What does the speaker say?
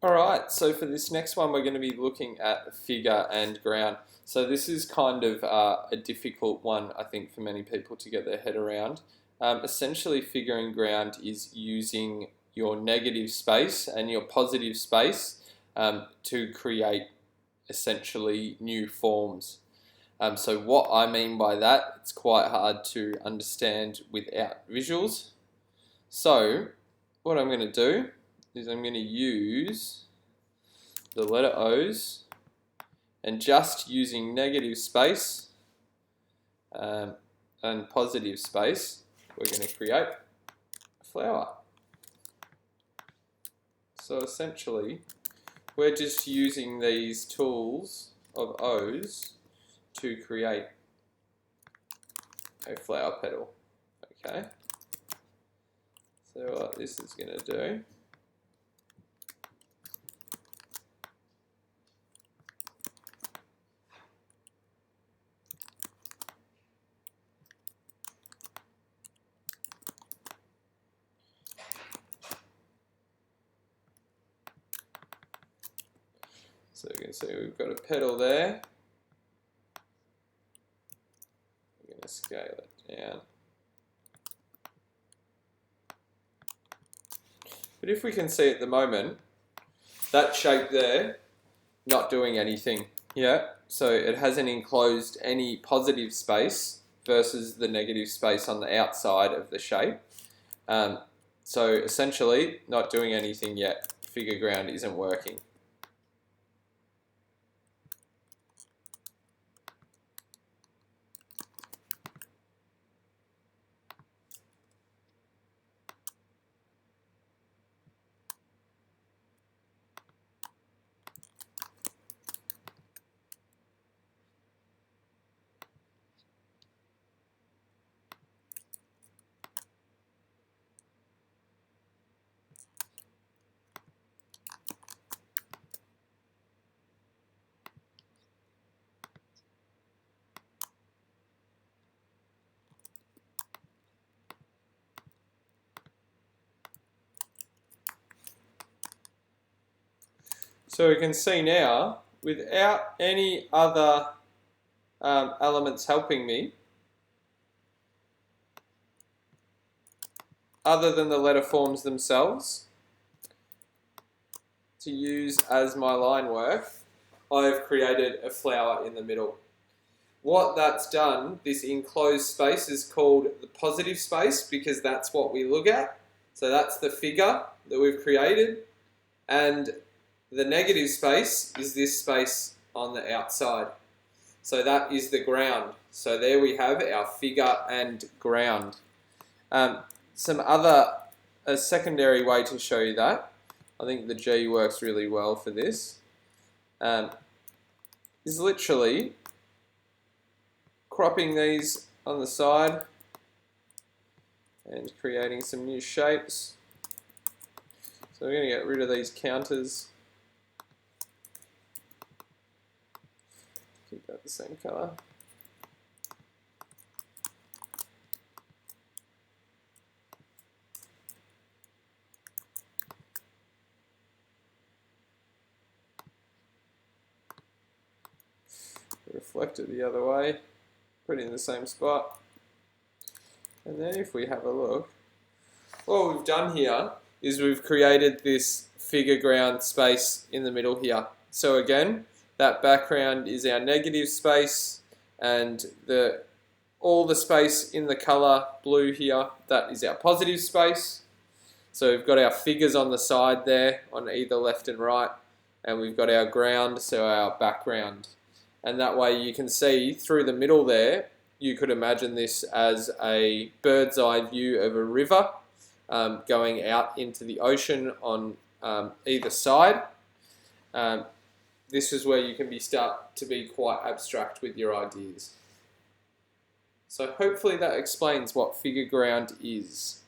Alright, so for this next one we're going to be looking at figure and ground. So this is kind of a difficult one, I think, for many people to get their head around. Essentially, figure and ground is using your negative space and your positive space to create essentially new forms. So what I mean by that, it's quite hard to understand without visuals. So what I'm going to do is I'm going to use the letter O's and just using negative space and positive space, we're going to create a flower. So essentially, we're just using these tools of O's to create a flower petal. Okay. So what this is going to do, so you can see we've got a petal there. We're going to scale it down. But if we can see at the moment, that shape there, not doing anything. Yeah, so it hasn't enclosed any positive space versus the negative space on the outside of the shape. So essentially, not doing anything yet. Figure ground isn't working. So we can see now, without any other elements helping me, other than the letter forms themselves, to use as my line work, I've created a flower in the middle. What that's done, this enclosed space is called the positive space because that's what we look at. So that's the figure that we've created. And the negative space is this space on the outside. So that is the ground. So there we have our figure and ground. A secondary way to show you that, I think the G works really well for this, is literally cropping these on the side and creating some new shapes. So we're going to get rid of these counters. Keep that the same color. Reflect it the other way. Put it in the same spot. And then if we have a look, what we've done here is we've created this figure ground space in the middle here. So again, that background is our negative space, and all the space in the color blue here, that is our positive space. So we've got our figures on the side there, on either left and right, and we've got our ground, so our background. And that way you can see through the middle there, you could imagine this as a bird's eye view of a river going out into the ocean on either side. This is where you can start to be quite abstract with your ideas. So hopefully that explains what figure ground is.